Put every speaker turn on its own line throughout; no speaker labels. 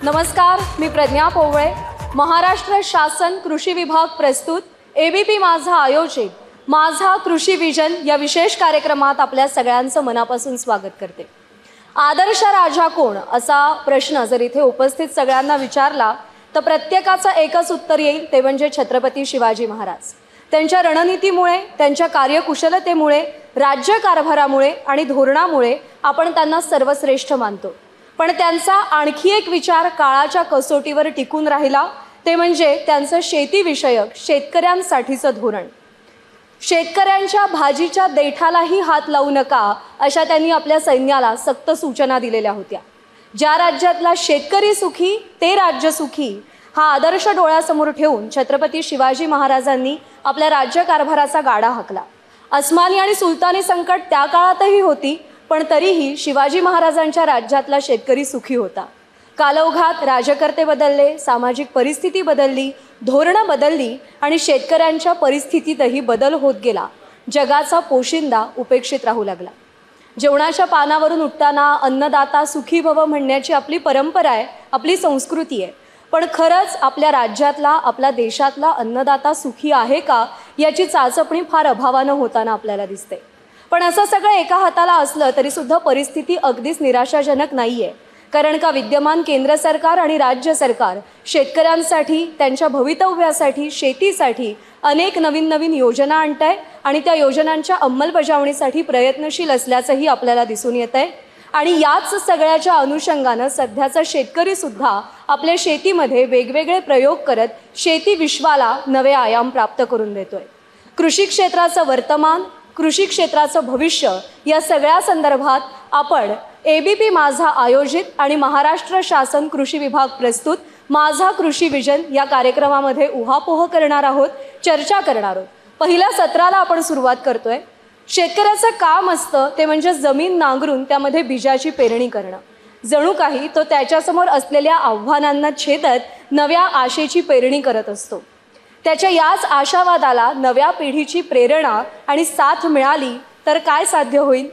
नमस्कार, मी प्रज्ञा पोवळे. महाराष्ट्र शासन कृषी विभाग प्रस्तुत एबीपी माझा आयोजित माझा कृषी विजन या विशेष कार्यक्रमात आपल्या सगळ्यांचं मनापासून स्वागत करते. आदर्श राजा कोण असा प्रश्न जर इथे उपस्थित सगळ्यांना विचारला तर प्रत्येकाचं एकच उत्तर येईल, ते म्हणजे छत्रपती शिवाजी महाराज. त्यांच्या रणनीतीमुळे, त्यांच्या कार्यकुशलतेमुळे, राज्यकारभारामुळे आणि धोरणामुळे आपण त्यांना सर्वश्रेष्ठ मानतो. पण त्यांचा आणखी एक विचार काळाच्या कसोटीवर टिकून राहिला, ते म्हणजे त्यांचं शेतीविषयक शेतकऱ्यांसाठीचं धोरण. शेतकऱ्यांच्या भाजीच्या देठालाही हात लावू नका अशा त्यांनी आपल्या सैन्याला सक्त सूचना दिलेल्या होत्या. ज्या राज्यातला शेतकरी सुखी ते राज्य सुखी हा आदर्श डोळ्यासमोर ठेवून छत्रपती शिवाजी महाराजांनी आपल्या राज्यकारभाराचा गाडा हाकला. अस्मानी आणि सुलतानी संकट त्या काळातही होती, पण तरीही शिवाजी महाराजांच्या राज्यातला शेतकरी सुखी होता. कालौघात राजकर्ते बदलले, सामाजिक परिस्थिती बदलली, धोरणं बदलली आणि शेतकऱ्यांच्या परिस्थितीतही बदल होत गेला. जगाचा पोशिंदा उपेक्षित राहू लागला. जेवणाच्या पानावरून उठताना अन्नदाता सुखी भव म्हणण्याची आपली परंपरा आहे, आपली संस्कृती आहे. पण खरंच आपल्या राज्यातला, आपल्या देशातला अन्नदाता सुखी आहे का याची चाचपणी फार अभावानं होताना आपल्याला दिसते. पण असं सगळं एका हाताला असलं तरीसुद्धा परिस्थिती अगदीच निराशाजनक नाही आहे. कारण का विद्यमान केंद्र सरकार आणि राज्य सरकार शेतकऱ्यांसाठी, त्यांच्या भवितव्यासाठी, शेतीसाठी अनेक नवीन नवीन योजना आणत आहे आणि त्या योजनांच्या अंमलबजावणीसाठी प्रयत्नशील असल्याचंही आपल्याला दिसून येत आहे. आणि याच सगळ्याच्या अनुषंगानं सध्याचा शेतकरीसुद्धा आपल्या शेतीमध्ये वेगवेगळे प्रयोग करत शेती विश्वाला नवे आयाम प्राप्त करून देतोय. कृषी क्षेत्राचं वर्तमान, कृषी क्षेत्राचं भविष्य या सगळ्या संदर्भात आपण एबीपी माझा आयोजित आणि महाराष्ट्र शासन कृषी विभाग प्रस्तुत माझा कृषी विजन या कार्यक्रमामध्ये उहापोह करणार आहोत, चर्चा करणार आहोत. पहिल्या सत्राला आपण सुरुवात करतोय. शेतकऱ्याचं काम असतं ते म्हणजे जमीन नांगरून त्यामध्ये बीजाची पेरणी करणं. जणू काही तो त्याच्यासमोर असलेल्या आव्हानांना छेदत नव्या आशेची पेरणी करत असतो. त्याच्या याच आशावादाला नव्या पिढीची प्रेरणा आणि साथ मिळाली तर काय साध्य होईल.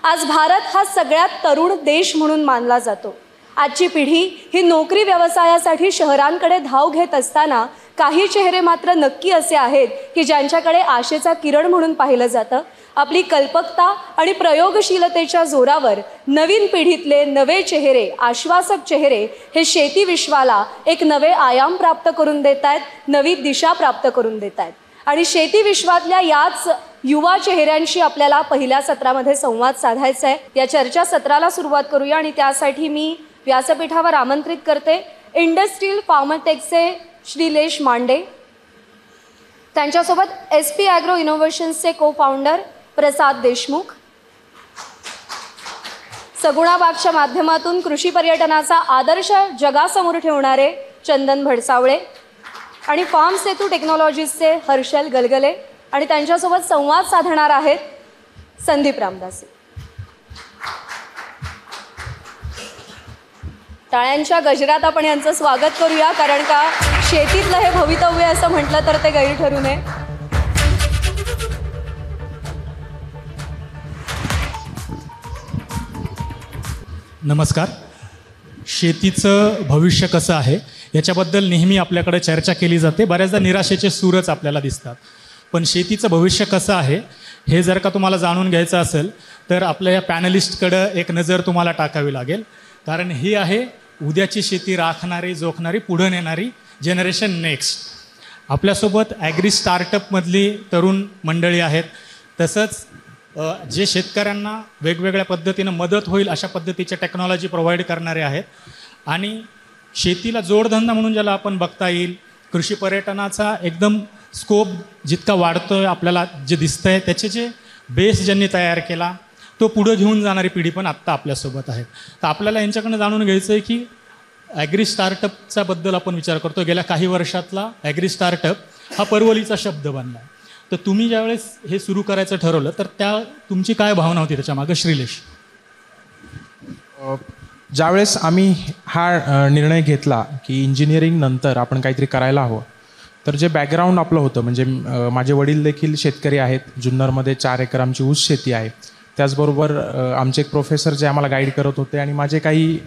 आज भारत हा सगळ्यात तरुण देश म्हणून मानला जातो. आजची पिढी ही नोकरी व्यवसायासाठी शहरांकडे धाव घेत असताना काही चेहरे मात्र नक्की असे आहेत की ज्यांच्याकडे आशेचा किरण म्हणून पाहिलं जातं. आपली कल्पकता आणि प्रयोगशीलतेच्या जोरावर नवीन पिढीतले नवे चेहरे, आश्वासक चेहरे हे शेती विश्वाला एक नवे आयाम प्राप्त करून देत आहेत, नवी दिशा प्राप्त करून देत आहेत. आणि शेती विश्वातल्या याच युवा चेहऱ्यांशी आपल्याला पहिल्या सत्रामध्ये संवाद साधायचा आहे. या चर्चा सत्राला सुरुवात करूया आणि त्यासाठी मी व्यासपीठावर आमंत्रित करते इंडस्ट्रियल फार्मटेकचे श्रीलेश मांडे, त्यांच्यासोबत SP ॲग्रो इनोव्हेशन्सचे को फाउंडर प्रसाद देशमुख, सगुणाबागच्या माध्यमातून कृषी पर्यटनाचा आदर्श जगासमोर ठेवणारे चंदन भडसावळे आणि फार्म सेतू टेक्नॉलॉजीजचे हर्षल गलगले आणि त्यांच्यासोबत संवाद साधणार आहेत संदीप रामदासी. टाळ्यांच्या गजरात आपण यांचं स्वागत करूया, कारण का शेतीतलं हे भवितव्य असं म्हटलं तर ते गैर ठरू नये.
नमस्कार. शेतीचं भविष्य कसं आहे याच्याबद्दल नेहमी आपल्याकडे चर्चा केली जाते. बऱ्याचदा निराशेचे सूरच आपल्याला दिसतात. पण शेतीचं भविष्य कसं आहे हे जर का तुम्हाला जाणून घ्यायचं असेल तर आपल्या या पॅनलिस्टकडं एक नजर तुम्हाला टाकावी लागेल. कारण ही आहे उद्याची शेती राखणारी, जोखणारी, पुढं नेणारी जनरेशन नेक्स्ट. आपल्यासोबत ॲग्री स्टार्टअपमधली तरुण मंडळी आहेत. तसंच जे शेतकऱ्यांना वेगवेगळ्या पद्धतीनं मदत होईल अशा पद्धतीचे टेक्नॉलॉजी प्रोव्हाइड करणारे आहेत. आणि शेतीला जोडधंदा म्हणून ज्याला आपण बघता येईल, कृषी पर्यटनाचा एकदम स्कोप जितका वाढतो आहे आपल्याला जे दिसतं आहे, त्याचे जे बेस ज्यांनी तयार केला तो पुढं घेऊन जाणारी पिढी पण आत्ता आपल्यासोबत आहे. तर आपल्याला यांच्याकडनं जाणून घ्यायचं आहे की ॲग्री स्टार्टअपचा बद्दल आपण विचार करतो. गेल्या काही वर्षातला ॲग्री स्टार्टअप हा परवलीचा शब्द बनला. तर तुम्ही ज्यावेळेस हे सुरू करायचं ठरवलं तर तुमची काय भावना होती त्याच्यामागं श्रीलेश?
ज्यावेळेस आम्ही हा निर्णय घेतला की इंजिनिअरिंग नंतर आपण काहीतरी करायला हवं, तर जे बॅकग्राऊंड आपलं होतं, म्हणजे माझे वडील देखील शेतकरी आहेत. जुन्नरमध्ये 4 एकर आमची ऊस शेती आहे. त्याचबरोबर आमचे एक प्रोफेसर जे आम्हाला गाईड करत होते आणि माझे काही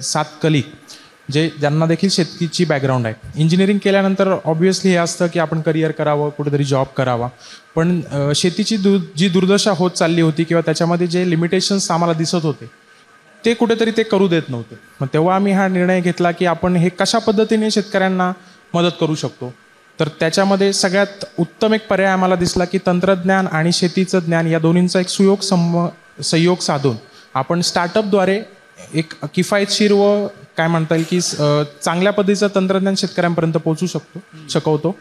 7 कलीग ज्यांना देखील शेतीची बॅकग्राऊंड आहे. इंजिनिअरिंग केल्यानंतर ऑब्व्हियसली हे असतं की आपण करिअर करावं, कुठेतरी जॉब करावा, पण शेतीची जी दुर्दशा होत चालली होती किंवा त्याच्यामध्ये जे लिमिटेशन्स आम्हाला दिसत होते ते कुठेतरी ते करू देत नव्हते. मग तेव्हा आम्ही हा निर्णय घेतला की आपण हे कशा पद्धतीने शेतकऱ्यांना मदत करू शकतो. तर त्याच्यामध्ये सगळ्यात उत्तम एक पर्याय आम्हाला दिसला की तंत्रज्ञान आणि शेतीचं ज्ञान या दोन्हींचा एक संयोग साधून आपण स्टार्टअपद्वारे एक किफायतशीर व काय म्हणता येईल की चांगल्या पद्धतीचं तंत्रज्ञान शेतकऱ्यांपर्यंत पोहोचू शकवतो.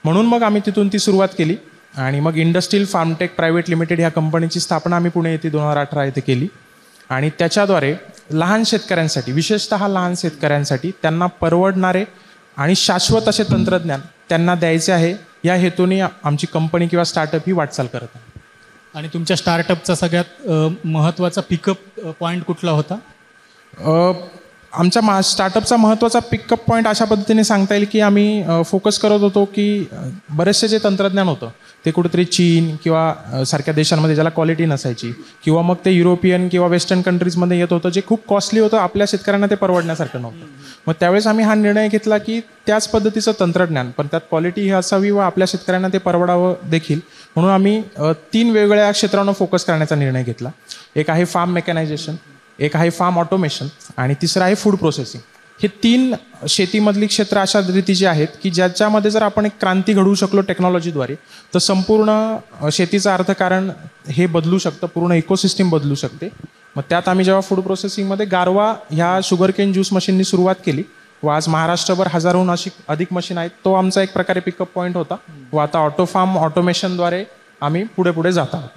म्हणून मग आम्ही तिथून ती सुरुवात केली आणि मग इंडस्ट्रियल फार्मटेक प्रायव्हेट लिमिटेड ह्या कंपनीची स्थापना आम्ही पुणे येथे 2018 येथे केली आणि त्याच्याद्वारे लहान शेतकऱ्यांसाठी, विशेषतः लहान शेतकऱ्यांसाठी त्यांना परवडणारे आणि शाश्वत असे तंत्रज्ञान त्यांना द्यायचे आहे या हेतूने आमची कंपनी किंवा स्टार्टअप ही वाटचाल करत आहे.
आणि तुमच्या स्टार्टअपचा सगळ्यात महत्त्वाचा पिकअप पॉईंट कुठला होता?
आमच्या स्टार्टअपचा महत्त्वाचा पिकअप पॉईंट अशा पद्धतीने सांगता येईल की आम्ही फोकस करत होतो की बरेचसे जे तंत्रज्ञान होतं ते कुठेतरी चीन किंवा सारख्या देशांमध्ये ज्याला क्वालिटी नसायची किंवा मग ते युरोपियन किंवा वेस्टर्न कंट्रीजमध्ये येत होतं जे खूप कॉस्टली होतं, आपल्या शेतकऱ्यांना ते परवडण्यासारखं नव्हतं. मग त्यावेळेस आम्ही हा निर्णय घेतला की त्याच पद्धतीचं तंत्रज्ञान पण त्यात क्वालिटी ही असावी व आपल्या शेतकऱ्यांना ते परवडावं देखील, म्हणून आम्ही 3 वेगवेगळ्या क्षेत्रांवर फोकस करण्याचा निर्णय घेतला. एक आहे फार्म मेकॅनायझेशन, एक आहे फार्म ऑटोमेशन आणि तिसरं आहे फूड प्रोसेसिंग. हे 3 शेतीमधली क्षेत्र अशा रीतीची आहेत की ज्याच्यामध्ये जर आपण एक क्रांती घडवू शकलो टेक्नॉलॉजीद्वारे तर संपूर्ण शेतीचं अर्थकारण हे बदलू शकतं, पूर्ण इकोसिस्टीम बदलू शकते. मग त्यात आम्ही जेव्हा फूड प्रोसेसिंगमध्ये गारवा ह्या शुगरकेन ज्यूस मशीननी सुरुवात केली व आज महाराष्ट्रभर हजारोहून अधिक मशीन आहेत, तो आमचा एक प्रकारे पिकअप पॉईंट होता व आता ऑटोफार्म ऑटोमेशनद्वारे आम्ही पुढे जात आहोत.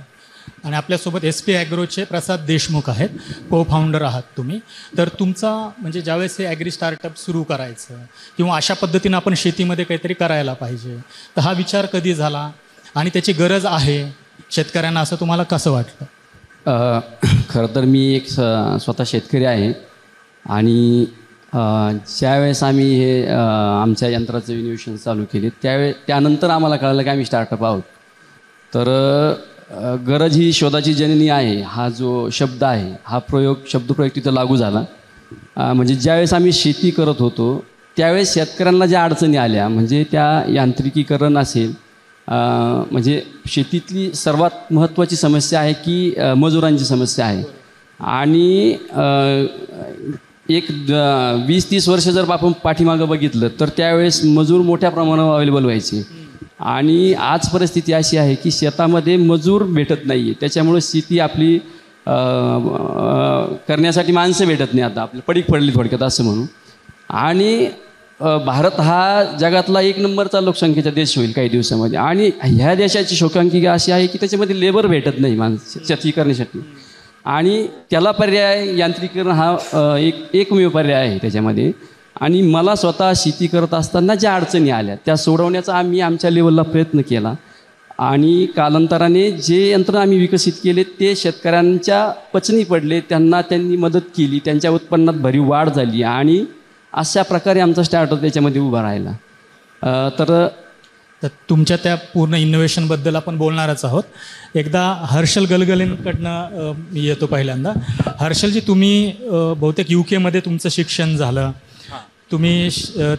आणि आपल्यासोबत SP ॲग्रोचे प्रसाद देशमुख आहेत, को फाउंडर आहात तुम्ही. तर तुमचा म्हणजे ज्यावेळेस हे ॲग्री स्टार्टअप सुरू करायचं किंवा अशा पद्धतीनं आपण शेतीमध्ये काहीतरी करायला पाहिजे, तर हा विचार कधी झाला आणि त्याची गरज आहे शेतकऱ्यांना असं तुम्हाला कसं वाटलं?
खरं तर मी एक स्वतः शेतकरी आहे आणि ज्यावेळेस आम्ही हे आमच्या यंत्राचं इनोव्हेशन चालू केले त्यानंतर आम्हाला कळलं की आम्ही स्टार्टअप आहोत. तर गरज ही शोधाची जननी आहे हा जो शब्द आहे हा शब्दप्रयोग तिथं लागू झाला. म्हणजे ज्यावेळेस आम्ही शेती करत होतो त्यावेळेस शेतकऱ्यांना ज्या अडचणी आल्या म्हणजे त्या यांत्रिकीकरण असेल, म्हणजे शेतीतली सर्वात महत्त्वाची समस्या आहे की मजुरांची समस्या आहे. आणि एक 20-30 वर्ष जर आपण पाठीमागं बघितलं तर त्यावेळेस मजूर मोठ्या प्रमाणावर अवेलेबल व्हायचे आणि आज परिस्थिती अशी आहे की शेतामध्ये मजूर भेटत नाही आहे. त्याच्यामुळे शेती आपली करण्यासाठी माणसं भेटत नाही, आता आपली पडीक पडली थोडक्यात असं म्हणू. आणि भारत हा जगातला 1 नंबरचा लोकसंख्येचा देश होईल काही दिवसामध्ये आणि ह्या देशाची शोकांतिका अशी आहे की त्याच्यामध्ये लेबर भेटत नाही शेती करण्यासाठी आणि त्याला पर्याय यांत्रिकीकरण हा एकमेव पर्याय आहे त्याच्यामध्ये. आणि मला स्वतः शेती करत असताना ज्या अडचणी आल्या त्या सोडवण्याचा आम्ही आमच्या लेवलला प्रयत्न केला आणि कालांतराने जे यंत्र आम्ही विकसित केले ते शेतकऱ्यांच्या पचनी पडले, त्यांनी मदत केली, त्यांच्या उत्पन्नात भरीव वाढ झाली आणि अशा प्रकारे आमचा स्टार्टअप त्याच्यामध्ये उभा राहिला. तर
तुमच्या त्या पूर्ण इनोव्हेशनबद्दल आपण बोलणारच आहोत. एकदा हर्षल गलगलेंकडनं मी येतो पहिल्यांदा. हर्षलजी, तुम्ही बहुतेक UK तुमचं शिक्षण झालं, तुम्ही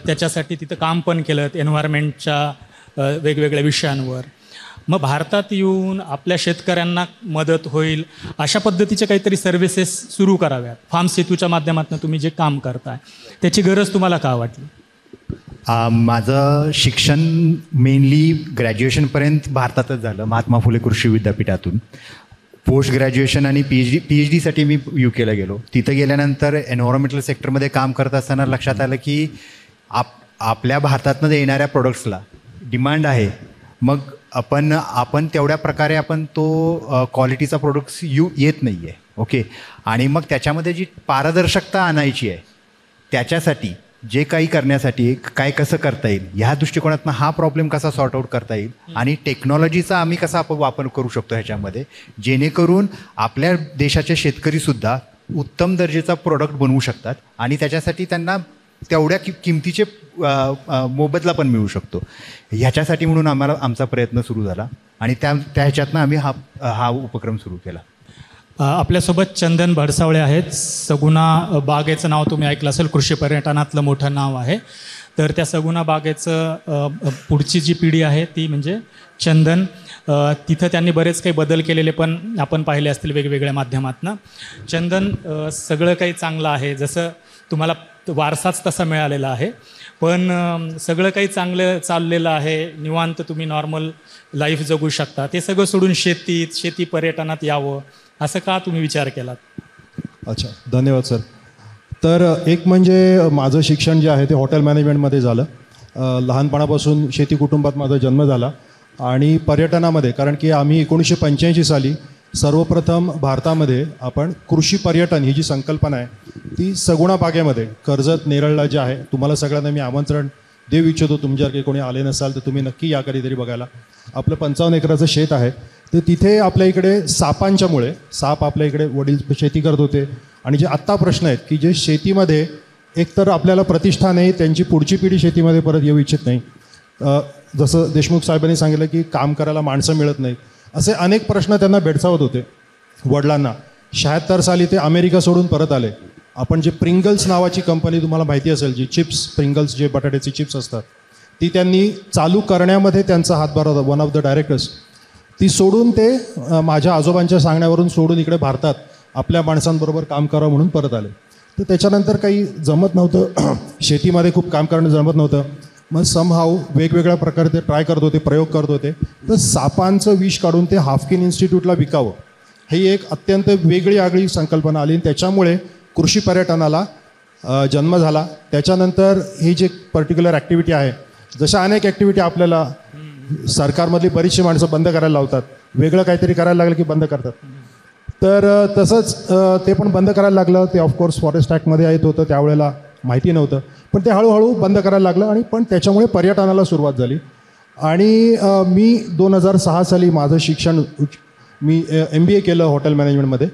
त्याच्यासाठी तिथं काम पण केलं एन्व्हायरमेंटच्या वेगवेगळ्या विषयांवर. मग भारतात येऊन आपल्या शेतकऱ्यांना मदत होईल अशा पद्धतीचे काहीतरी सर्व्हिसेस सुरू कराव्यात. फार्म सेतूच्या माध्यमातून तुम्ही जे काम करताय त्याची गरज तुम्हाला का वाटली?
माझं शिक्षण मेनली ग्रॅज्युएशनपर्यंत भारतातच झालं, महात्मा फुले कृषी विद्यापीठातून. पोस्ट ग्रॅज्युएशन आणि PhDसाठी मी UKला गेलो. तिथं गेल्यानंतर एन्व्हायरमेंटल सेक्टरमध्ये काम करत असताना लक्षात आलं की आपल्या भारतातनं येणाऱ्या प्रोडक्ट्सला डिमांड आहे. मग आपण तेवढ्या प्रकारे आपण तो क्वालिटीचा प्रोडक्ट्स येत नाही आहे. ओके. आणि मग त्याच्यामध्ये जी पारदर्शकता आणायची आहे त्याच्यासाठी जे काही करण्यासाठी काय कसं करता येईल ह्या दृष्टिकोनातून हा प्रॉब्लेम कसा सॉर्ट आऊट करता येईल आणि टेक्नॉलॉजीचा आम्ही कसा आपण वापर करू शकतो ह्याच्यामध्ये, जेणेकरून आपल्या देशाचे शेतकरीसुद्धा उत्तम दर्जाचा प्रोडक्ट बनवू शकतात आणि त्याच्यासाठी त्यांना तेवढ्या किमतीचे मोबदला पण मिळू शकतो. ह्याच्यासाठी म्हणून आमचा प्रयत्न सुरू झाला आणि त्या ह्याच्यातनं आम्ही हा उपक्रम सुरू केला.
आपल्यासोबत चंदन भडसावळे आहेत. सगुणा बागेचं नाव तुम्ही ऐकलं असेल, कृषी पर्यटनातलं मोठं नाव आहे. तर त्या सगुणा बागेचं पुढची जी पिढी आहे ती म्हणजे चंदन. तिथं त्यांनी बरेच काही बदल केलेले पण आपण पाहिले असतील वेगवेगळ्या माध्यमातून. चंदन, सगळं काही चांगलं आहे, जसं तुम्हाला वारसाच तसा मिळालेला आहे, पण सगळं काही चांगलं चाललेलं आहे, निवांत तुम्ही नॉर्मल लाईफ जगू शकता. ते सगळं सोडून शेती पर्यटनात यावं असं का तुम्ही विचार केलात?
अच्छा, धन्यवाद सर. तर एक म्हणजे माझं शिक्षण जे आहे ते हॉटेल मॅनेजमेंटमध्ये झालं. लहानपणापासून शेती कुटुंबात माझा जन्म झाला आणि पर्यटनामध्ये, कारण की आम्ही 1985 साली सर्वप्रथम भारतामध्ये आपण कृषी पर्यटन ही जी संकल्पना आहे ती सगुणा बागेमध्ये कर्जत नेरळला जे आहे, तुम्हाला सगळ्यांना मी आमंत्रण देऊ इच्छितो. तुमच्यासारखे कोणी आले नसाल तर तुम्ही नक्की या कधीतरी बघायला. आपलं 55 एकराचं शेत आहे. तर तिथे आपल्या इकडे सापांच्यामुळे, साप आपल्या इकडे वडील शेती करत होते आणि जे आत्ता प्रश्न आहेत की जे शेतीमध्ये एकतर आपल्याला प्रतिष्ठा नाही, त्यांची पुढची पिढी शेतीमध्ये परत येऊ इच्छित नाही. जसं देशमुख साहेबांनी सांगितलं की काम करायला माणसं मिळत नाहीत, असे अनेक प्रश्न त्यांना भेडसावत होते वडिलांना. 76 साली ते अमेरिका सोडून परत आले. आपण जे प्रिंगल्स नावाची कंपनी तुम्हाला माहिती असेल, जी चिप्स, प्रिंगल्स जे बटाट्याचे चिप्स असतात, ती त्यांनी चालू करण्यामध्ये त्यांचा हातभार होता, वन ऑफ द डायरेक्टर्स. ती सोडून ते माझ्या आजोबांच्या सांगण्यावरून सोडून इकडे भारतात आपल्या माणसांबरोबर काम करावं म्हणून परत आले. तर त्याच्यानंतर काही जमत नव्हतं, शेतीमध्ये खूप काम करणं जमत नव्हतं. मग समहाऊ वेगवेगळ्या प्रकारे ते ट्राय करत होते, प्रयोग करत होते. तर सापांचं विष काढून ते हाफकिन इन्स्टिट्यूटला विकावं, ही एक अत्यंत वेगळी आगळी संकल्पना आली. त्याच्यामुळे कृषी पर्यटनाला जन्म झाला. त्याच्यानंतर ही जी पर्टिक्युलर ॲक्टिव्हिटी आहे, जशा अनेक ॲक्टिव्हिटी आपल्याला सरकारमधली बरीचशी माणसं बंद करायला लावतात, वेगळं काहीतरी करायला लागलं की बंद करतात. तर तसंच ते पण बंद करायला लागलं. ते ऑफकोर्स फॉरेस्ट ॲक्टमध्ये येत होतं, त्यावेळेला माहिती नव्हतं, पण ते हळूहळू बंद करायला लागलं आणि पण त्याच्यामुळे पर्यटनाला सुरुवात झाली. आणि मी 2006 साली माझं शिक्षण, मी MBA केलं हॉटेल मॅनेजमेंटमध्ये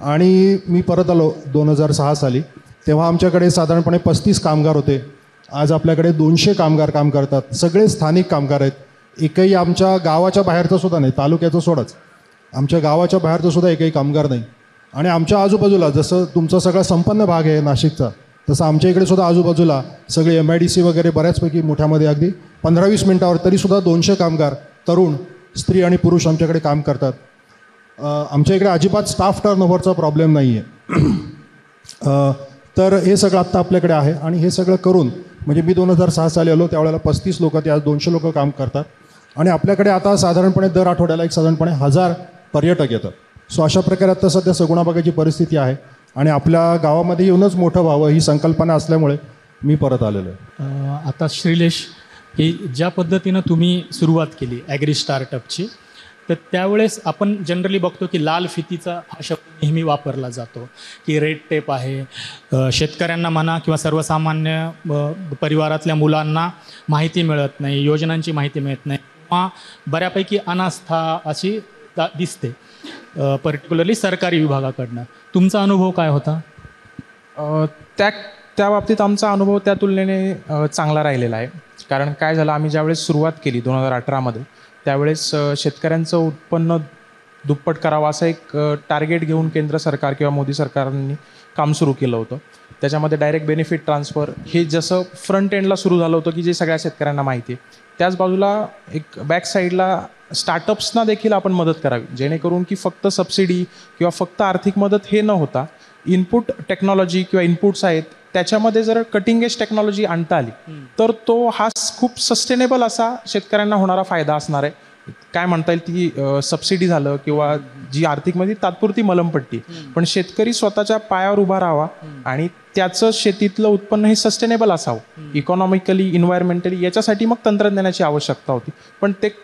आणि मी परत आलो 2006 साली. तेव्हा आमच्याकडे साधारणपणे 35 कामगार होते. आज आपल्याकडे 200 कामगार काम करतात. सगळे स्थानिक कामगार आहेत. एकही आमच्या गावाच्या बाहेरचं सुद्धा नाही, तालुक्याचं सोडाच, आमच्या गावाच्या बाहेरचं सुद्धा एकही कामगार नाही. आणि आमच्या आजूबाजूला, जसं तुमचा सगळा संपन्न भाग आहे नाशिकचा, तसं आमच्या इकडे सुद्धा आजूबाजूला सगळे MIDC वगैरे बऱ्याचपैकी मोठ्यामध्ये अगदी 15-20 मिनटावर तरीसुद्धा 200 कामगार, तरुण, स्त्री आणि पुरुष आमच्याकडे काम करतात. आमच्या इकडे अजिबात स्टाफ टर्नओव्हरचा प्रॉब्लेम नाही आहे. तर हे सगळं आत्ता आपल्याकडे आहे. आणि हे सगळं करून म्हणजे मी 2006 साली आलो, त्यावेळेला 35 लोक, ते आज 200 लोक काम करतात. आणि आपल्याकडे आता साधारणपणे दर आठवड्याला एक साधारणपणे 1000 पर्यटक येतात. सो अशा प्रकारे आता सध्या सगुणा बागेची परिस्थिती आहे. आणि आपल्या गावामध्ये येऊनच मोठं व्हावं ही संकल्पना असल्यामुळे मी परत आलेलो आहे.
आता श्रीलेश, ही ज्या पद्धतीनं तुम्ही सुरुवात केली ॲग्री स्टार्टअपची, तर त्यावेळेस आपण जनरली बघतो की लाल फितीचा हा शब्द नेहमी वापरला जातो, की रेड टेप आहे. शेतकऱ्यांना म्हणा किंवा सर्वसामान्य परिवारातल्या मुलांना माहिती मिळत नाही, योजनांची माहिती मिळत नाही, किंवा बऱ्यापैकी अनास्था अशी दिसते, पर्टिक्युलरली सरकारी विभागाकडनं. तुमचा अनुभव काय होता?
त्या बाबतीत आमचा अनुभव त्या तुलनेने चांगला राहिलेला आहे. कारण काय झालं, आम्ही ज्यावेळेस सुरुवात केली 2018मध्ये, त्यावेळेस शेतकऱ्यांचं उत्पन्न दुप्पट करावं असं एक टार्गेट घेऊन केंद्र सरकार किंवा मोदी सरकारने काम सुरू केलं होतं. त्याच्यामध्ये डायरेक्ट बेनिफिट ट्रान्सफर हे जसं फ्रंट एंडला सुरू झालं होतं की जे सगळ्या शेतकऱ्यांना माहिती आहे, त्याच बाजूला एक बॅक साईडला स्टार्टअप्सना देखील आपण मदत करावी, जेणेकरून की फक्त सबसिडी किंवा फक्त आर्थिक मदत हे न होता इनपुट टेक्नॉलॉजी किंवा इनपुट्स आहेत त्याच्यामध्ये जर कटिंग एज टेक्नॉलॉजी आणता आली तर तो हा खूप सस्टेनेबल असा शेतकऱ्यांना होणारा फायदा असणार आहे. काय म्हणता येईल, ती सबसिडी झालं किंवा जी आर्थिक मध्ये तात्पुरती मलमपट्टी, पण शेतकरी स्वतःच्या पायावर उभा राहावा आणि त्याचं शेतीतलं उत्पन्न हे सस्टेनेबल असावं, इकॉनॉमिकली, इन्व्हायरमेंटली. याच्यासाठी मग तंत्रज्ञानाची आवश्यकता होती. पण ते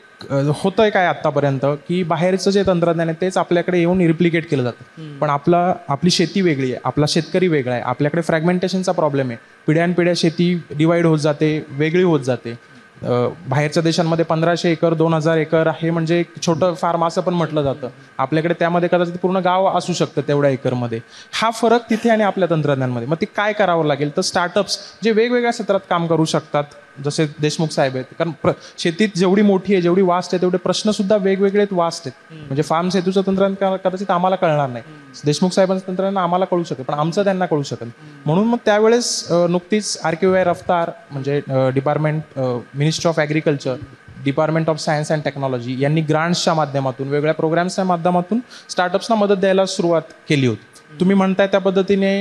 होतंय काय आत्तापर्यंत की बाहेरचं जे तंत्रज्ञान आहे तेच आपल्याकडे येऊन रिप्लिकेट केलं जातं. पण आपली शेती वेगळी आहे, आपला शेतकरी वेगळा आहे, आपल्याकडे फ्रॅगमेंटेशनचा प्रॉब्लेम आहे. पिढ्यानपिढ्या शेती डिवाइड होत जाते, वेगळी होत जाते. बाहेरच्या देशांमध्ये 1500 एकर 2000 एकर हे म्हणजे एक छोटं फार्म असं पण म्हटलं जातं. आपल्याकडे त्यामध्ये कदाचित पूर्ण गाव असू शकतं तेवढ्या एकरमध्ये. हा फरक तिथे आणि आपल्या तंत्रज्ञानामध्ये. मग ते काय करावं लागेल, तर स्टार्टअप्स जे वेगवेगळ्या क्षेत्रात काम करू शकतात, जसे देशमुख साहेब आहेत, कारण शेतीत जेवढी मोठी आहे, जेवढी वास्ट आहे, तेवढे प्रश्नसुद्धा वेगवेगळे वास्ट आहेत. म्हणजे फार्म सेतूचं तंत्रज्ञान कदाचित आम्हाला कळणार नाही, देशमुख साहेबांचं तंत्रज्ञान आम्हाला कळू शकेल, पण आमचं त्यांना कळू शकेल. म्हणून मग त्यावेळेस नुकतीच RKVY रफ्तार म्हणजे department ministry of agriculture, department of science and technology यांनी ग्रांट्सच्या माध्यमातून, वेगळ्या प्रोग्राम्सच्या माध्यमातून स्टार्टअप्सना मदत द्यायला सुरुवात केली होती. तुम्ही म्हणताय त्या पद्धतीने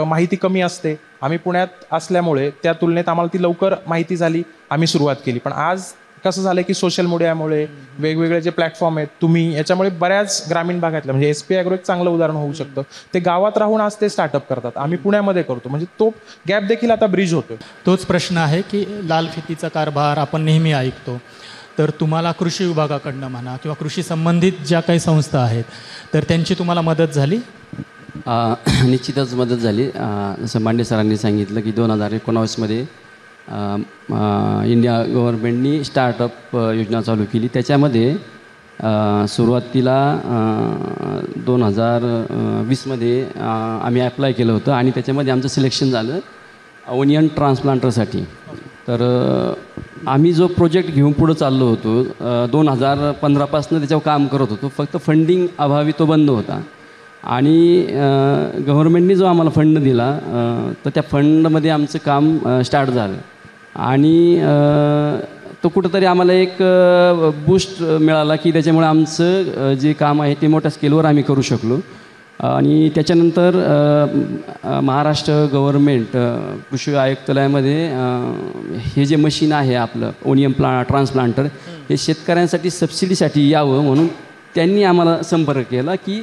माहिती कमी असते. आम्ही पुण्यात असल्यामुळे त्या तुलनेत आम्हाला ती लवकर माहिती झाली, आम्ही सुरुवात केली. पण आज कसं झालं की सोशल मीडियामुळे वेगवेगळे जे प्लॅटफॉर्म आहेत, तुम्ही याच्यामुळे बऱ्याच ग्रामीण भागातल्या म्हणजे SP ॲग्रो एक चांगलं उदाहरण होऊ शकतं. ते गावात राहून आज ते स्टार्टअप करतात, आम्ही पुण्यामध्ये करतो. म्हणजे तो गॅप देखील आता ब्रिज होतो.
तोच प्रश्न आहे की लाल फितीचा कारभार आपण नेहमी ऐकतो, तर तुम्हाला कृषी विभागाकडनं म्हणा किंवा कृषी संबंधित ज्या काही संस्था आहेत तर त्यांची तुम्हाला मदत झाली?
निश्चितच मदत झाली. जसं मांडे सरांनी सांगितलं की 2019मध्ये इंडिया गव्हर्नमेंटनी स्टार्टअप योजना चालू केली. त्याच्यामध्ये सुरुवातीला 2020मध्ये आम्ही ॲप्लाय केलं होतं आणि त्याच्यामध्ये आमचं सिलेक्शन झालं ओनियन ट्रान्सप्लांटरसाठी. तर आम्ही जो प्रोजेक्ट घेऊन पुढं चाललो होतो 2015पासून त्याच्यावर काम करत होतो, फक्त फंडिंग अभावी तो बंद होता. आणि गव्हर्नमेंटनी जो आम्हाला फंड दिला तर त्या फंडमध्ये आमचं काम स्टार्ट झालं आणि तो कुठंतरी आम्हाला एक बूस्ट मिळाला की त्याच्यामुळे आमचं जे काम आहे ते मोठ्या स्केलवर आम्ही करू शकलो. आणि त्याच्यानंतर महाराष्ट्र गव्हर्नमेंट कृषी आयुक्तालयामध्ये हे जे मशीन आहे आपलं ओनियन ट्रान्सप्लांटर हे शेतकऱ्यांसाठी सबसिडीसाठी यावं म्हणून त्यांनी आम्हाला संपर्क केला की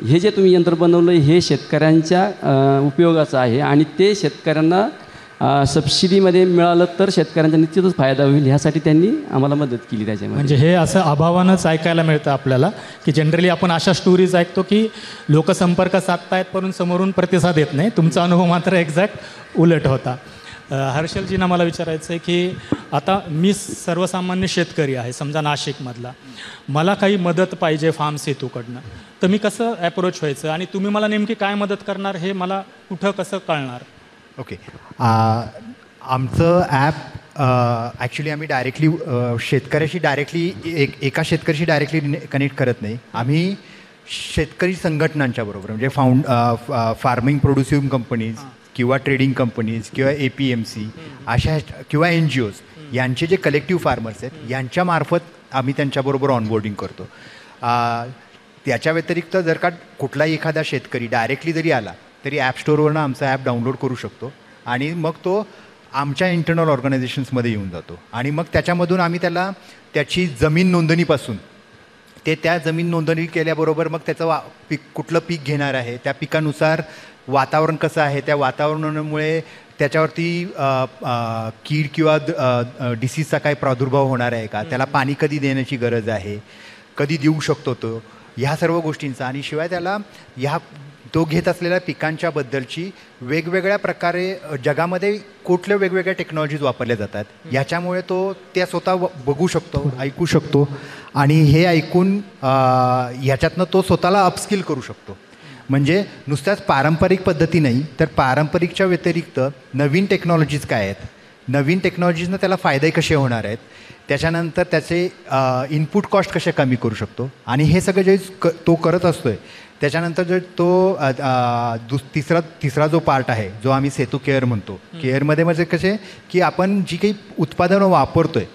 हे जे तुम्ही यंत्र बनवलं हे शेतकऱ्यांच्या उपयोगाचं आहे आणि ते शेतकऱ्यांना सबसिडीमध्ये मिळालं तर शेतकऱ्यांचा निश्चितच फायदा होईल, ह्यासाठी त्यांनी आम्हाला मदत केली त्याच्यामध्ये.
म्हणजे हे असं अभावानंच ऐकायला मिळतं आपल्याला की जनरली आपण अशा स्टोरीज ऐकतो की लोक संपर्क साधतायत पण समोरून प्रतिसाद येत नाही. तुमचा अनुभव मात्र एक्झॅक्ट उलट होता. हर्षलजींना मला विचारायचं आहे की आता मी सर्वसामान्य शेतकरी आहे, समजा नाशिकमधला, मला काही मदत पाहिजे फार्म सेतूकडनं, तर मी कसं ॲप्रोच व्हायचं आणि तुम्ही मला नेमकी काय मदत करणार हे मला कुठं कसं कळणार?
ओके, आमचं ॲप ॲक्च्युली आम्ही डायरेक्टली शेतकऱ्याशी डायरेक्टली एका शेतकऱ्याशी डायरेक्टली कनेक्ट करत नाही. आम्ही शेतकरी संघटनांच्या बरोबर म्हणजे फार्मिंग प्रोड्युसिंग कंपनीज किंवा ट्रेडिंग कंपनीज किंवा APMC अशा किंवा NGOज यांचे जे कलेक्टिव्ह फार्मर्स आहेत यांच्यामार्फत आम्ही त्यांच्याबरोबर ऑनबोर्डिंग करतो. त्याच्या व्यतिरिक्त जर का कुठलाही एखादा शेतकरी डायरेक्टली जरी आला तरी ॲप स्टोअरवरनं आमचा ॲप डाउनलोड करू शकतो आणि मग तो आमच्या इंटरनल ऑर्गनायझेशन्समध्ये येऊन जातो आणि मग त्याच्यामधून आम्ही त्याला त्याची जमीन नोंदणीपासून ते त्या जमीन नोंदणी केल्याबरोबर मग त्याचं कुठलं पीक घेणार आहे, त्या पिकानुसार वातावरण कसं आहे, त्या वातावरणामुळे त्याच्यावरती कीड किंवा डिसीजचा काय प्रादुर्भाव होणार आहे का, त्याला पाणी कधी देण्याची गरज आहे, कधी देऊ शकतो तो, ह्या सर्व गोष्टींचा. आणि शिवाय त्याला तो घेत असलेल्या पिकांच्याबद्दलची वेगवेगळ्या प्रकारे जगामध्ये कुठल्या वेगवेगळ्या टेक्नॉलॉजीज वापरल्या जातात ह्याच्यामुळे तो त्या स्वतः बघू शकतो, ऐकू शकतो आणि हे ऐकून ह्याच्यातनं तो स्वतःला अपस्किल करू शकतो. म्हणजे नुसत्याच पारंपरिक पद्धती नाही तर पारंपरिकच्या व्यतिरिक्त नवीन टेक्नॉलॉजीज काय आहेत, नवीन टेक्नॉलॉजीजनं त्याला फायदे कसे होणार आहेत, त्याच्यानंतर त्याचे इनपुट कॉस्ट कसे कमी करू शकतो आणि हे सगळं जे तो करत असतो आहे. त्याच्यानंतर जर तो तिसरा जो पार्ट आहे जो आम्ही सेतू केअर म्हणतो, केअरमध्ये म्हणजे कसे की आपण जी काही उत्पादनं वापरतो आहे,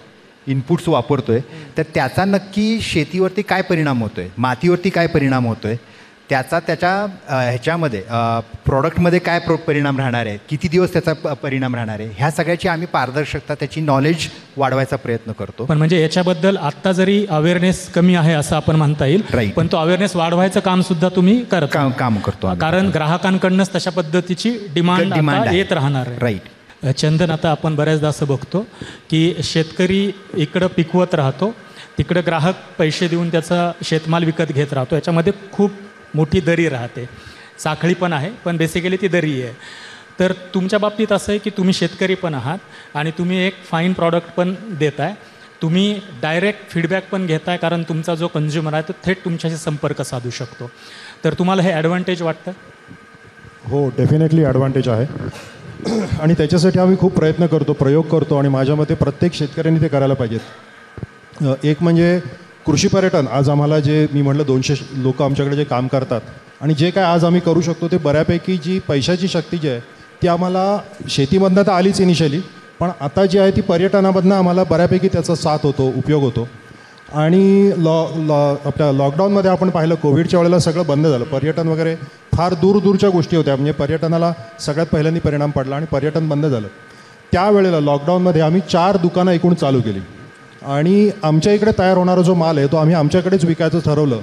इनपुट्स वापरतो आहे, तर त्याचा नक्की शेतीवरती काय परिणाम होतो आहे, मातीवरती काय परिणाम होतो आहे, त्याच्या ह्याच्यामध्ये प्रॉडक्टमध्ये काय परिणाम राहणार आहे, किती दिवस त्याचा परिणाम राहणार आहे, ह्या सगळ्याची आम्ही पारदर्शकता, त्याची नॉलेज वाढवायचा प्रयत्न करतो.
पण म्हणजे याच्याबद्दल आत्ता जरी अवेअरनेस कमी आहे असं आपण म्हणता येईल,
राईट,
पण तो अवेअरनेस वाढवायचं काम सुद्धा तुम्ही करत
काम करतो
कारण ग्राहकांकडनंच तशा पद्धतीची डिमांड येत राहणार आहे.
राईट.
चंदन, आता आपण बऱ्याचदा असं बघतो की शेतकरी इकडं पिकवत राहतो, तिकडं ग्राहक पैसे देऊन त्याचा शेतमाल विकत घेत राहतो. याच्यामध्ये खूप मोठी दरी राहते, साखळी पण आहे पण बेसिकली ती दरी आहे. तर तुमच्या बाबतीत असं आहे की तुम्ही शेतकरी पण आहात आणि तुम्ही एक फाईन प्रॉडक्ट पण देताय, तुम्ही डायरेक्ट फीडबॅक पण घेताय कारण तुमचा जो कंझ्युमर आहे तो थेट तुमच्याशी संपर्क साधू शकतो. तर तुम्हाला हे ॲडव्हान्टेज वाटतं?
हो, डेफिनेटली ॲडव्हान्टेज आहे. आणि त्याच्यासाठी आम्ही खूप प्रयत्न करतो, प्रयोग करतो आणि माझ्या मते प्रत्येक शेतकऱ्यांनी ते करायला पाहिजेत. एक म्हणजे कृषी पर्यटन. आज आम्हाला जे मी म्हटलं 200 लोक आमच्याकडे जे काम करतात आणि जे काय आज आम्ही करू शकतो ते बऱ्यापैकी जी पैशाची शक्ती जी आहे ती आम्हाला शेतीमधनं तर आलीच इनिशियली, पण आता जी आहे ती पर्यटनामधनं आम्हाला बऱ्यापैकी त्याचा साथ होतो, उपयोग होतो. आणि आपल्या लॉकडाऊनमध्ये आपण पाहिलं कोविडच्या वेळेला सगळं बंद झालं, पर्यटन वगैरे फार दूरच्या गोष्टी होत्या, म्हणजे पर्यटनाला सगळ्यात पहिल्यांदा परिणाम पडला आणि पर्यटन बंद झालं. त्यावेळेला लॉकडाऊनमध्ये आम्ही 4 दुकानं एकूण चालू केली आणि आमच्या इकडे तयार होणारा जो माल आहे तो आम्ही आमच्याकडेच विकायचं ठरवलं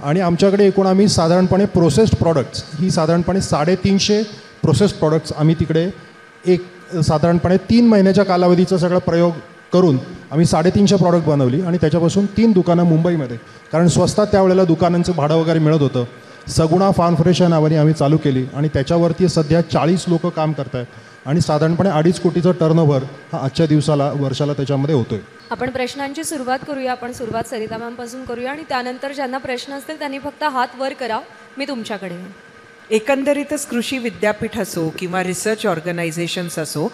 आणि आमच्याकडे एकूण आम्ही साधारणपणे प्रोसेस्ड प्रॉडक्ट्स ही साधारणपणे 350 प्रोसेस्ड प्रॉडक्ट्स आम्ही तिकडे एक साधारणपणे 3 महिन्याच्या कालावधीचा सगळा प्रयोग करून आम्ही 350 प्रॉडक्ट बनवली आणि त्याच्यापासून 3 दुकानं मुंबईमध्ये, कारण स्वस्तात त्यावेळेला दुकानांचं भाडं वगैरे मिळत होतं. सगुणा फार्म फ्रेश या नावाने आम्ही चालू केली आणि त्याच्यावरती सध्या 40 लोक काम करत आहेत आणि साधारणपणे 2.5 कोटीचा टर्नओव्हर हा आजच्या दिवसाला वर्षाला त्याच्यामध्ये होतो आहे.
आपण प्रश्नांची सुरुवात करूया. आपण सुरुवात सरिता मॅमपासून करूया आणि त्यानंतर ज्यांना प्रश्न असतील त्यांनी फक्त हात वर करा. मी तुमच्याकडे येईन.
एकंदरीतच कृषी विद्यापीठ असो किंवा रिसर्च ऑर्गनायझेशन्स असो,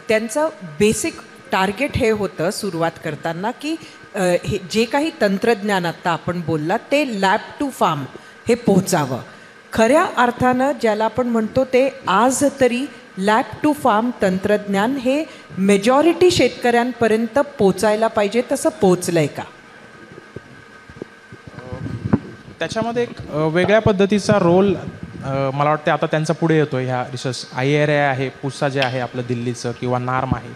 त्यांचं बेसिक टार्गेट हे होतं सुरुवात करताना की हे जे काही तंत्रज्ञान आत्ता आपण बोलला ते लॅब टू फार्म हे पोहोचावं. खऱ्या अर्थानं ज्याला आपण म्हणतो ते आज तरी लॅब टू फार्म तंत्रज्ञान हे मेजॉरिटी शेतकऱ्यांपर्यंत पोचायला पाहिजे, तसं पोचलं आहे का?
त्याच्यामध्ये एक वेगळ्या पद्धतीचा रोल मला वाटते आता त्यांचा पुढे येतो ह्या रिसर्च. IRI आहे, पुसा जे आहे आपलं दिल्लीचं किंवा नार्म आहे,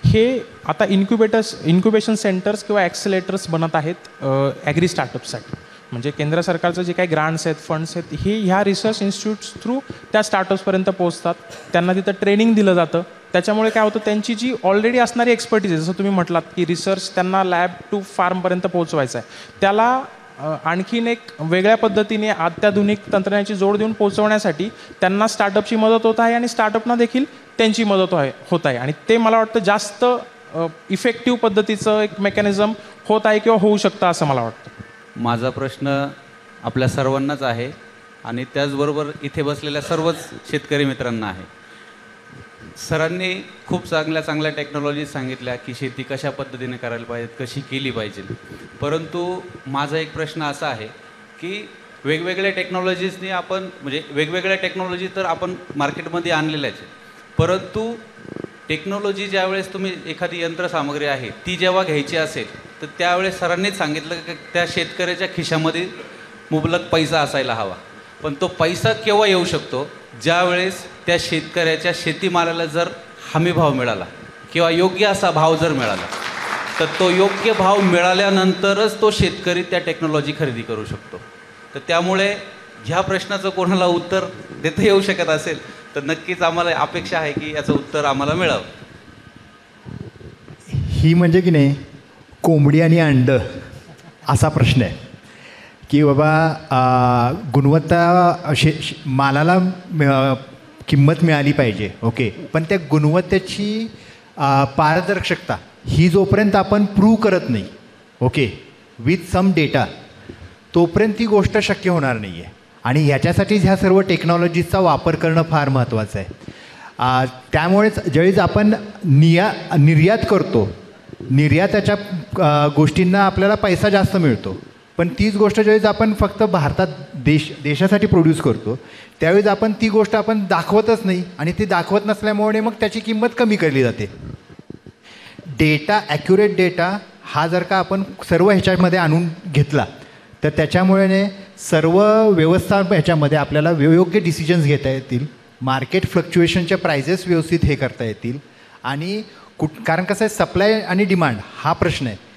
हे आता इन्क्युबेशन सेंटर्स किंवा ॲक्सिलेटर्स बनत आहेत ॲग्री स्टार्टअपसाठी. म्हणजे केंद्र सरकारचं जे काही ग्रांट्स आहेत, फंड्स आहेत, हे ह्या रिसर्च इन्स्टिट्यूट्स थ्रू त्या स्टार्टअप्सपर्यंत पोहोचतात. त्यांना तिथं ट्रेनिंग दिलं जातं. त्याच्यामुळे काय होतं, त्यांची जी ऑलरेडी असणारी एक्सपर्टीज आहे, जसं तुम्ही म्हटलात की रिसर्च त्यांना लॅब टू फार्मपर्यंत पोहोचवायचं आहे, त्याला आणखीन एक वेगळ्या पद्धतीने अत्याधुनिक तंत्रज्ञानाची जोड देऊन पोहोचवण्यासाठी त्यांना स्टार्टअपची मदत होत आहे आणि स्टार्टअपना देखील त्यांची मदत होत आहे. आणि ते मला वाटतं जास्त इफेक्टिव्ह पद्धतीचं एक मेकॅनिझम होत आहे किंवा होऊ शकतं असं मला वाटतं.
माझा प्रश्न आपल्या सर्वांनाच आहे आणि त्याचबरोबर इथे बसलेल्या सर्वच शेतकरी मित्रांना आहे. सरांनी खूप चांगल्या टेक्नॉलॉजी सांगितल्या की शेती कशा पद्धतीने करायला पाहिजे, कशी केली पाहिजे. परंतु माझा एक प्रश्न असा आहे की वेगवेगळ्या टेक्नॉलॉजीजनी आपण म्हणजे वेगवेगळ्या टेक्नॉलॉजी तर आपण मार्केटमध्ये आणलेल्याच आहे, परंतु टेक्नॉलॉजी ज्यावेळेस तुम्ही एखादी यंत्रसामग्री आहे ती जेव्हा घ्यायची असेल तर त्यावेळेस सरांनीच सांगितलं की त्या शेतकऱ्याच्या खिशामध्ये मुबलक पैसा असायला हवा. पण तो पैसा केव्हा येऊ शकतो, ज्यावेळेस त्या शेतकऱ्याच्या शेतीमालाला जर हमीभाव मिळाला किंवा योग्य असा भाव जर मिळाला, तर तो योग्य भाव मिळाल्यानंतरच तो शेतकरी त्या टेक्नॉलॉजी खरेदी करू शकतो. तर त्यामुळे ह्या प्रश्नाचं कोणाला उत्तर देता येऊ शकत असेल तर नक्कीच आम्हाला अपेक्षा आहे की याचं उत्तर आम्हाला मिळावं.
ही म्हणजे की नाही कोंबडी आणि अंड असा प्रश्न आहे की बाबा गुणवत्ता मालाला किंमत मिळाली पाहिजे, ओके, पण त्या गुणवत्तेची पारदर्शकता ही जोपर्यंत आपण प्रूव्ह करत नाही, ओके, विथ सम डेटा, तोपर्यंत ती गोष्ट शक्य होणार नाही आहे. आणि ह्याच्यासाठीच ह्या सर्व टेक्नॉलॉजीजचा वापर करणं फार महत्त्वाचं आहे. त्यामुळेच ज्यावेळेस आपण निर्यात करतो, निर्याताच्या गोष्टींना आपल्याला पैसा जास्त मिळतो, पण तीच गोष्ट ज्यावेळेस आपण फक्त भारतात देशासाठी प्रोड्यूस करतो त्यावेळेस आपण ती गोष्ट आपण दाखवतच नाही आणि ती दाखवत नसल्यामुळे मग त्याची किंमत कमी केली जाते. डेटा, ॲक्युरेट डेटा हा जर का आपण सर्व ह्याच्यामध्ये आणून घेतला तर त्याच्यामुळे सर्व व्यवस्था ह्याच्यामध्ये आपल्याला योग्य डिसिजन्स घेता येतील, मार्केट फ्लक्च्युएशनच्या प्राइजेस व्यवस्थित हे करता येतील. आणि कारण कसं आहे, सप्लाय आणि डिमांड हा प्रश्न आहे.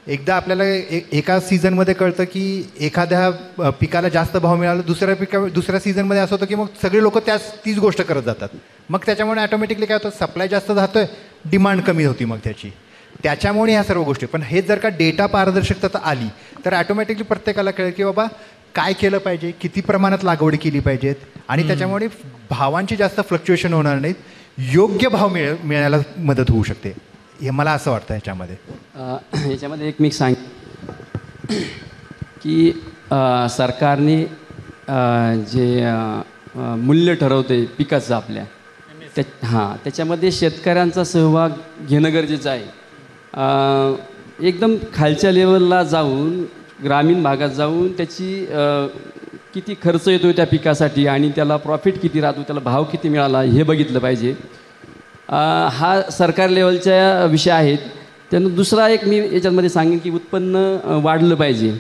एकदा आपल्याला एका सीझनमध्ये कळतं की एखाद्या पिकाला जास्त भाव मिळाला, दुसऱ्या सीझनमध्ये असं होतं की मग सगळे लोक तीच गोष्ट करत जातात. मग त्याच्यामुळे ऑटोमॅटिकली काय होतं, सप्लाय जास्त जातो आहे, डिमांड कमी होती मग त्याच्यामुळे ह्या सर्व गोष्टी. पण हे जर का डेटा पारदर्शकता आली तर ऑटोमॅटिकली प्रत्येकाला कळेल की बाबा काय केलं पाहिजे, किती प्रमाणात लागवड केली पाहिजेत आणि त्याच्यामुळे भावांची जास्त फ्लक्च्युएशन होणार नाहीत, योग्य भाव मिळायला मदत होऊ शकते. हे मला असं वाटतं ह्याच्यामध्ये
एक मी सांग की सरकारने जे मूल्य ठरवते पिकाचं आपल्या त्याच्यामध्ये शेतकऱ्यांचा सहभाग घेणं गरजेचं आहे. एकदम खालच्या लेवलला जाऊन, ग्रामीण भागात जाऊन त्याची किती खर्च येतो त्या पिकासाठी आणि त्याला प्रॉफिट किती राहतो, त्याला भाव किती मिळाला हे बघितलं पाहिजे. हा सरकार लेवलच्या विषय आहेत. त्यानं दुसरा एक मी याच्यामध्ये सांगेन की उत्पन्न वाढलं पाहिजे.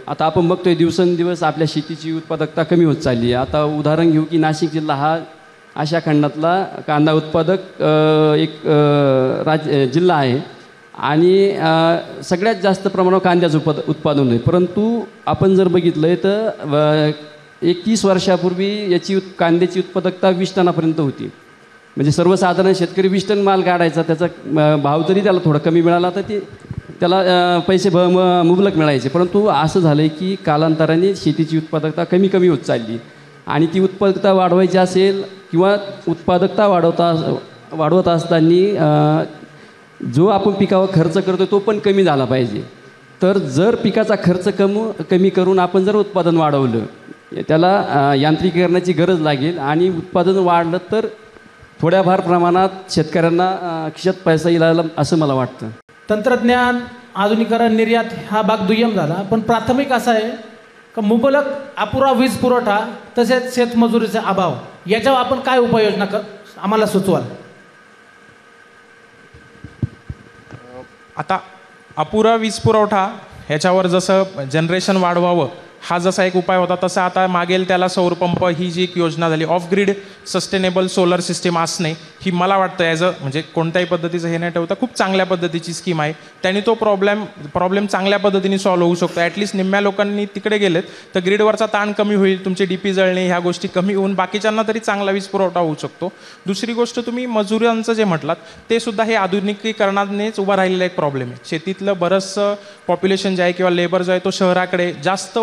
आता आपण बघतोय दिवसेंदिवस आपल्या शेतीची उत्पादकता कमी होत चालली आहे. आता उदाहरण घेऊ की नाशिक जिल्हा हा आशिया खंडातला कांदा उत्पादक एक जिल्हा आहे आणि सगळ्यात जास्त प्रमाणावर कांद्याचं उत्पादन आहे. परंतु आपण जर बघितलं आहे तर 30 वर्षापूर्वी याची कांद्याची उत्पादकता 20 टनापर्यंत होती. म्हणजे सर्वसाधारण शेतकरी 20 टन माल काढायचा, त्याचा भाव तरी त्याला थोडा कमी मिळाला तर त्याला पैसे मुबलक मिळायचे. परंतु असं झालं आहे की कालांतराने शेतीची उत्पादकता कमी होत चालली आणि ती उत्पादकता वाढवायची असेल किंवा उत्पादकता वाढवत असताना जो आपण पिकावर खर्च करतो तो पण कमी झाला पाहिजे. तर जर पिकाचा खर्च कमी करून आपण जर उत्पादन वाढवलं, त्याला यांत्रिकीकरणाची गरज लागेल आणि उत्पादन वाढलं तर थोड्याफार प्रमाणात शेतकऱ्यांना खिशात पैसा येईल असं मला वाटतं.
तंत्रज्ञान, आधुनिकीकरण, निर्यात हा भाग दुय्यम झाला, पण प्राथमिक असा आहे का मुबलक अपुरा वीज पुरवठा तसेच शेतमजुरीचा अभाव, याच्यावर आपण काय उपाययोजना आम्हाला सुचवाल?
आता अपुरा वीज पुरवठा ह्याच्यावर जसं जनरेशन वाढवावं हा जसा एक उपाय होता, तसा आता मागेल त्याला सौरपंप ही जी एक योजना झाली, off grid sustainable solar system असणे, ही मला वाटतं ॲज म्हणजे कोणत्याही पद्धतीचं हे नाही ठेवता खूप चांगल्या पद्धतीची स्कीम आहे. त्यांनी तो प्रॉब्लेम चांगल्या पद्धतीने सॉल्व्ह होऊ शकतो. ॲटलिस्ट निम्म्या लोकांनी तिकडे गेलेत तर ग्रीडवरचा ताण कमी होईल, तुमचे DP जळणे ह्या गोष्टी कमी होऊन बाकीच्यांना तरी चांगला वीज पुरवठा होऊ शकतो. दुसरी गोष्ट, तुम्ही मजुरांचं जे म्हटलात ते सुद्धा हे आधुनिकीकरणानेच उभा राहिलेला एक प्रॉब्लेम आहे. शेतीतलं बरंचसं पॉप्युलेशन जे आहे किंवा लेबर जो आहे तो शहराकडे जास्त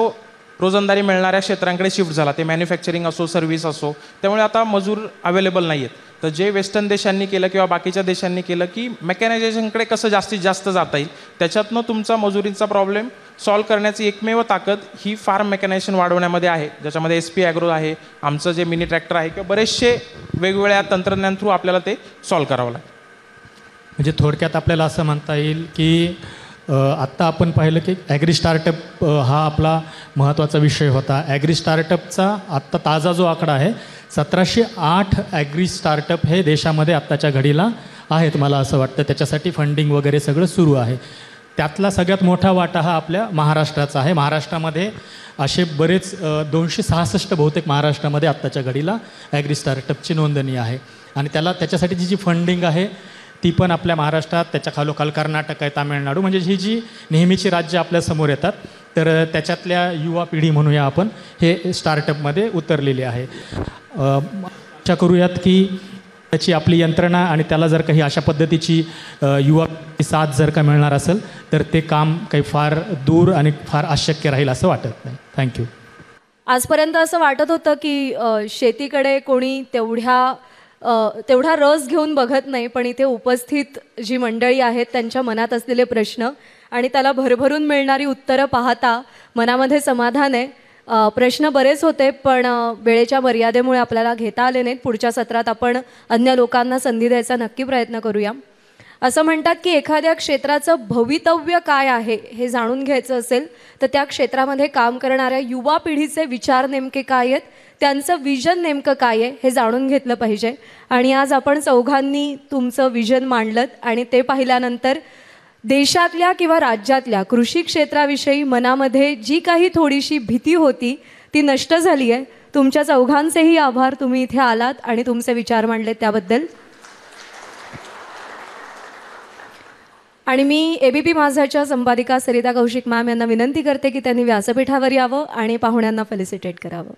रोजंदारी मिळणाऱ्या क्षेत्रांकडे शिफ्ट झाला, ते मॅन्युफॅक्चरिंग असो, सर्व्हिस असो. त्यामुळे आता मजूर अवेलेबल नाही आहेत. तर जे वेस्टर्न देशांनी केलं किंवा बाकीच्या देशांनी केलं की मेकॅनायझेशनकडे कसं जास्तीत जास्त जाता येईल, त्याच्यातनं तुमचा मजुरीचा प्रॉब्लेम सॉल्व्ह करण्याची एकमेव ताकद ही फार्म मेकॅनायझेशन वाढवण्यामध्ये आहे, ज्याच्यामध्ये SP ॲग्रो आहे, आमचं जे मिनी ट्रॅक्टर आहे किंवा बरेचसे वेगवेगळ्या तंत्रज्ञान थ्रू आपल्याला ते सॉल्व्ह करावं लागेल.
म्हणजे थोडक्यात आपल्याला असं म्हणता येईल की आत्ता आपण पाहिलं की ॲग्री स्टार्टअप हा आपला महत्त्वाचा विषय होता. ॲग्री स्टार्टअपचा आत्ता ताजा जो आकडा आहे 1708 ॲग्री स्टार्टअप हे देशामध्ये आत्ताच्या घडीला आहेत. मला असं वाटतं त्याच्यासाठी फंडिंग वगैरे सगळं सुरू आहे. त्यातला सगळ्यात मोठा वाटा हा आपल्या महाराष्ट्राचा आहे. महाराष्ट्रामध्ये असे बरेच 266 बहुतेक महाराष्ट्रामध्ये आत्ताच्या घडीला ॲग्री स्टार्टअपची नोंदणी आहे आणि त्याच्यासाठीची जी फंडिंग आहे ती पण आपल्या महाराष्ट्रात, त्याच्या खालोखाल कर्नाटक आहे, तामिळनाडू, म्हणजे ही जी नेहमीची राज्य आपल्यासमोर येतात तर त्याच्यातल्या युवा पिढी म्हणूया आपण हे स्टार्टअपमध्ये उतरलेली आहे. आशा करूयात की त्याची आपली यंत्रणा आणि त्याला जर काही अशा पद्धतीची युवा साथ जर का मिळणार असेल तर ते काम काही फार दूर आणि फार अशक्य राहील असं वाटत नाही. थँक्यू.
आजपर्यंत असं वाटत होतं की शेतीकडे कोणी तेवढा रस घेऊन बघत नाही, पण इथे उपस्थित जी मंडळी आहेत त्यांच्या मनात असलेले प्रश्न आणि त्याला भरभरून मिळणारी उत्तरं पाहता मनामध्ये समाधान आहे. प्रश्न बरेच होते पण वेळेच्या मर्यादेमुळे आपल्याला घेता आले नाहीत. पुढच्या सत्रात आपण अन्य लोकांना संधी द्यायचा नक्की प्रयत्न करूया. असं म्हणतात की एखाद्या क्षेत्राचं भवितव्य काय आहे हे जाणून घ्यायचं असेल तर त्या क्षेत्रामध्ये काम करणाऱ्या युवा पिढीचे विचार नेमके काय आहेत, त्यांचं विजन नेमकं काय आहे हे जाणून घेतलं पाहिजे. आणि आज आपण चौघांनी तुमचं विजन मांडलं आणि ते पाहिल्यानंतर देशातल्या किंवा राज्यातल्या कृषी क्षेत्राविषयी मनामध्ये जी काही थोडीशी भीती होती ती नष्ट झाली आहे. तुमच्या चौघांचेही आभार, तुम्ही इथे आलात आणि तुमचे विचार मांडले त्याबद्दल. आणि मी ABP माझाच्या संपादिका सरिता कौशिक मॅम यांना विनंती करते की त्यांनी व्यासपीठावर यावं आणि पाहुण्यांना फेलिसिटेट करावं.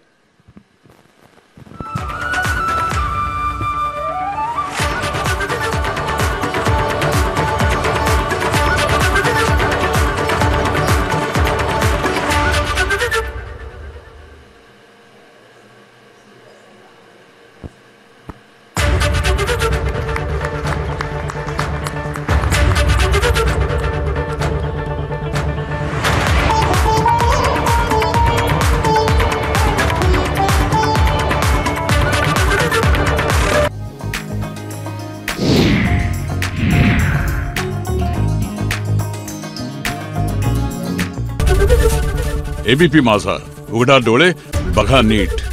एबीपी माझा, उघडा डोळे बघा नीट.